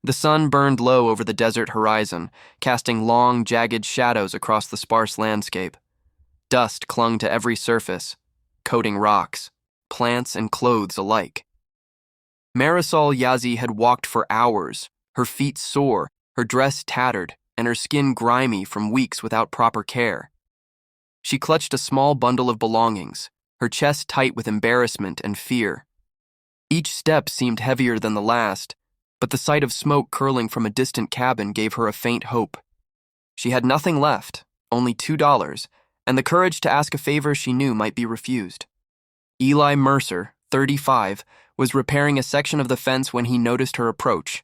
The sun burned low over the desert horizon, casting long, jagged shadows across the sparse landscape. Dust clung to every surface, coating rocks, plants, and clothes alike. Marisol Yazzie had walked for hours, her feet sore, her dress tattered, and her skin grimy from weeks without proper care. She clutched a small bundle of belongings, her chest tight with embarrassment and fear. Each step seemed heavier than the last, but the sight of smoke curling from a distant cabin gave her a faint hope. She had nothing left, only $2, and the courage to ask a favor she knew might be refused. Eli Mercer, 35, was repairing a section of the fence when he noticed her approach.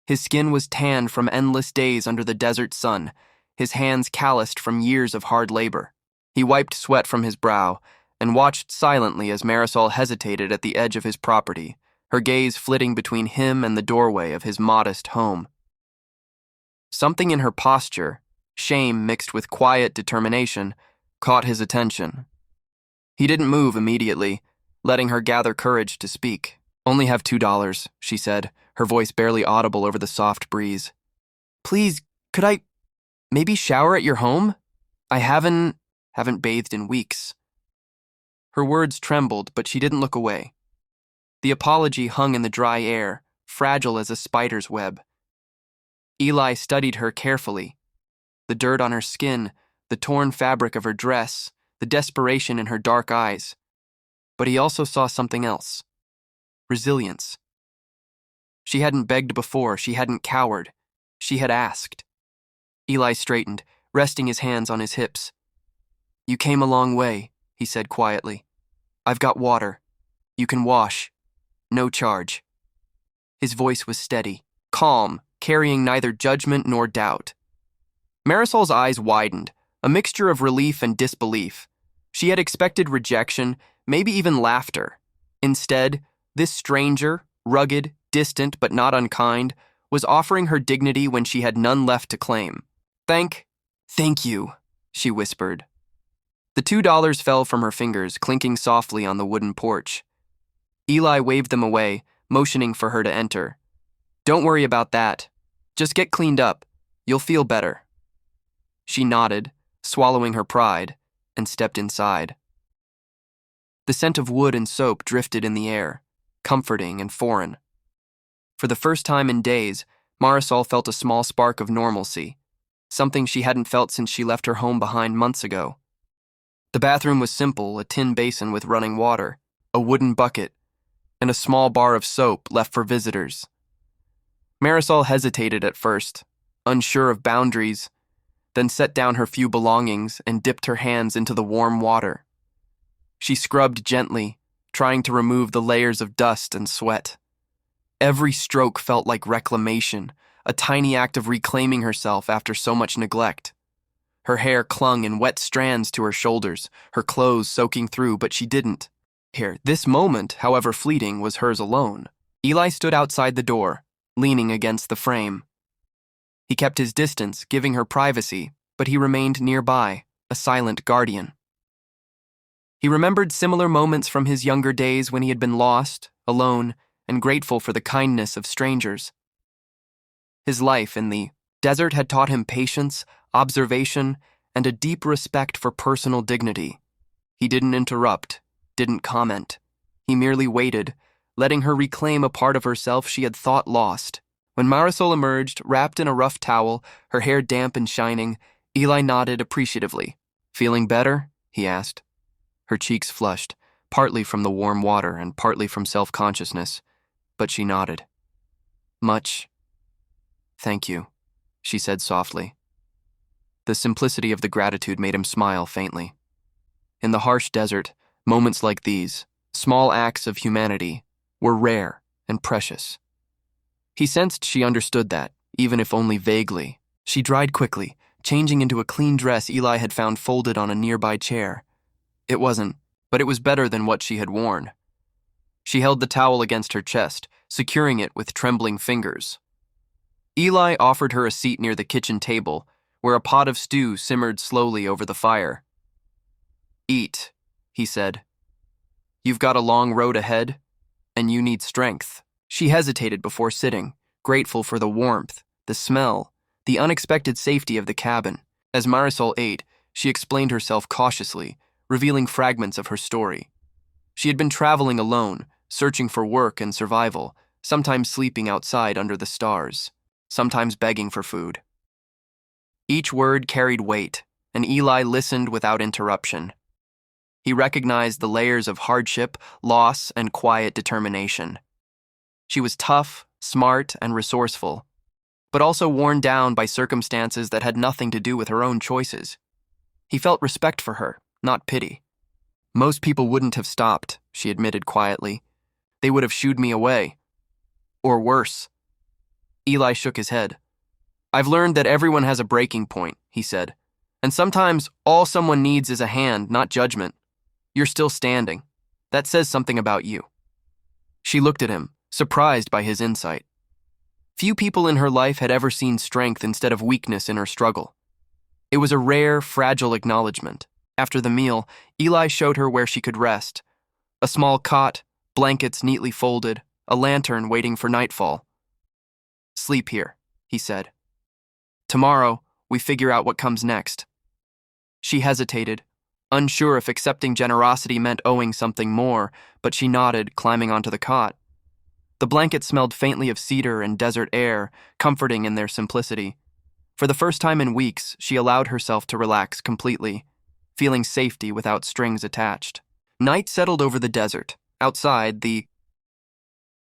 His skin was tanned from endless days under the desert sun, his hands calloused from years of hard labor. He wiped sweat from his brow and watched silently as Marisol hesitated at the edge of his property, her gaze flitting between him and the doorway of his modest home. Something in her posture, shame mixed with quiet determination, caught his attention. He didn't move immediately, letting her gather courage to speak. "Only have $2, she said, her voice barely audible over the soft breeze. "Please, could I maybe shower at your home? I haven't bathed in weeks." Her words trembled, but she didn't look away. The apology hung in the dry air, fragile as a spider's web. Eli studied her carefully. The dirt on her skin, the torn fabric of her dress, the desperation in her dark eyes. But he also saw something else. Resilience. She hadn't begged before, she hadn't cowered. She had asked. Eli straightened, resting his hands on his hips. "You came a long way," he said quietly. "I've got water. You can wash. No charge." His voice was steady, calm, carrying neither judgment nor doubt. Marisol's eyes widened, a mixture of relief and disbelief. She had expected rejection, maybe even laughter. Instead, this stranger, rugged, distant but not unkind, was offering her dignity when she had none left to claim. Thank you," she whispered. The $2 fell from her fingers, clinking softly on the wooden porch. Eli waved them away, motioning for her to enter. "Don't worry about that. Just get cleaned up. You'll feel better." She nodded, swallowing her pride, and stepped inside. The scent of wood and soap drifted in the air, comforting and foreign. For the first time in days, Marisol felt a small spark of normalcy, something she hadn't felt since she left her home behind months ago. The bathroom was simple, a tin basin with running water, a wooden bucket, and a small bar of soap left for visitors. Marisol hesitated at first, unsure of boundaries, then set down her few belongings and dipped her hands into the warm water. She scrubbed gently, trying to remove the layers of dust and sweat. Every stroke felt like reclamation, a tiny act of reclaiming herself after so much neglect. Her hair clung in wet strands to her shoulders, her clothes soaking through, but she didn't. This moment, however fleeting, was hers alone. Eli stood outside the door, leaning against the frame. He kept his distance, giving her privacy, but he remained nearby, a silent guardian. He remembered similar moments from his younger days when he had been lost, alone, and grateful for the kindness of strangers. His life in the desert had taught him patience, observation, and a deep respect for personal dignity. He didn't interrupt, didn't comment. He merely waited, letting her reclaim a part of herself she had thought lost. When Marisol emerged, wrapped in a rough towel, her hair damp and shining, Eli nodded appreciatively. "Feeling better?" he asked. Her cheeks flushed, partly from the warm water and partly from self-consciousness, but she nodded. "Much. Thank you," she said softly. The simplicity of the gratitude made him smile faintly. In the harsh desert, moments like these, small acts of humanity, were rare and precious. He sensed she understood that, even if only vaguely. She dried quickly, changing into a clean dress Eli had found folded on a nearby chair. It wasn't, but it was better than what she had worn. She held the towel against her chest, securing it with trembling fingers. Eli offered her a seat near the kitchen table, where a pot of stew simmered slowly over the fire. "Eat," he said. "You've got a long road ahead, and you need strength." She hesitated before sitting, grateful for the warmth, the smell, the unexpected safety of the cabin. As Marisol ate, she explained herself cautiously, revealing fragments of her story. She had been traveling alone, searching for work and survival, sometimes sleeping outside under the stars, sometimes begging for food. Each word carried weight, and Eli listened without interruption. He recognized the layers of hardship, loss, and quiet determination. She was tough, smart, and resourceful, but also worn down by circumstances that had nothing to do with her own choices. He felt respect for her, not pity. Most people wouldn't have stopped, she admitted quietly. They would have shooed me away. Or worse. Eli shook his head. I've learned that everyone has a breaking point, he said. And sometimes all someone needs is a hand, not judgment. You're still standing. That says something about you. She looked at him, surprised by his insight. Few people in her life had ever seen strength instead of weakness in her struggle. It was a rare, fragile acknowledgement. After the meal, Eli showed her where she could rest. A small cot, blankets neatly folded, a lantern waiting for nightfall. Sleep here, he said. Tomorrow, we figure out what comes next. She hesitated, unsure if accepting generosity meant owing something more, but she nodded, climbing onto the cot. The blanket smelled faintly of cedar and desert air, comforting in their simplicity. For the first time in weeks, she allowed herself to relax completely, feeling safety without strings attached. Night settled over the desert. Outside, the